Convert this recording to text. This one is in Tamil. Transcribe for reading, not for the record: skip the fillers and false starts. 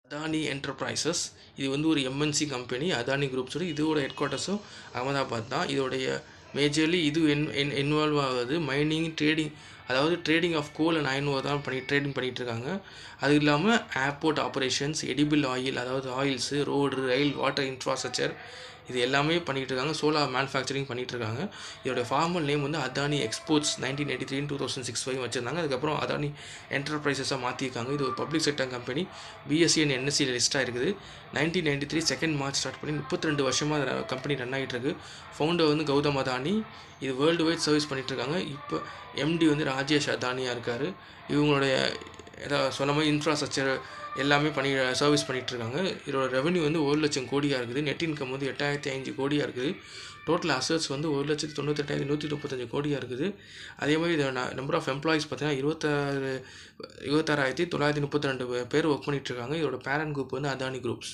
அதானி என்டர்பிரைசஸ் இது வந்து ஒரு எம்என்சி கம்பெனி. அதானி குரூப்ஸோட இதோட ஹெட் குவார்ட்டர்ஸும் அகமதாபாத் தான். இதோடைய மேஜர்லி இது இன்வால்வ் ஆகுது மைனிங் ட்ரேடிங், அதாவது trading of coal and iron ore தான் ட்ரேடிங் பண்ணிகிட்டு இருக்காங்க. அது இல்லாமல் ஏர்போர்ட் ஆப்ரேஷன்ஸ், எடிபிள் ஆயில், அதாவது oils, road, rail, water infrastructure இது எல்லாமே பண்ணிகிட்டு இருக்காங்க. சோலார் மேனுஃபேக்சரிங் பண்ணிகிட்டு இருக்காங்க. இதோட ஃபார்மல் நேம் வந்து அதானி எக்ஸ்போர்ட்ஸ் 1983 2006 வச்சுருந்தாங்க. அதுக்கப்புறம் அதானி என்டர்பிரைசஸாக மாற்றிருக்காங்க. இது ஒரு public sector company. BSC and என்எஸ்சியில் லிஸ்ட்டாக இருக்குது. 1993 2 மார்ச் ஸ்டார்ட் பண்ணி 32 வருஷமாக கம்பெனி ரன் ஆகிட்டு இருக்கு. ஃபவுண்டர் வந்து கௌதம் அதானி. இது வேர்ல்டு வைட் சர்வீஸ் பண்ணிகிட்ருக்காங்க. இப்போ எம்டி வந்து ராஜேஷ் அதானியாக இருக்கார். இவங்களுடைய சொன்ன மாதிரி இன்ஃப்ராஸ்ட்ரக்சர் எல்லாமே சர்வீஸ் பண்ணிகிட்ருக்காங்க. இதோட ரெவன்யூ வந்து 1,00,000 கோடியாக இருக்குது. நெட் இன்கம் வந்து 8,005 கோடியாக இருக்குது. டோட்டல் அசட்ஸ் வந்து 1,98,135 கோடியாக இருக்குது. அதே மாதிரி இதோட நம்பர் ஆஃப் எம்ப்ளாயிஸ் பார்த்தீங்கன்னா 26,932 பேர் ஒர்க் பண்ணிகிட்ருக்காங்க. இதோட பேரண்ட் குரூப் வந்து அதானி குரூப்ஸ்.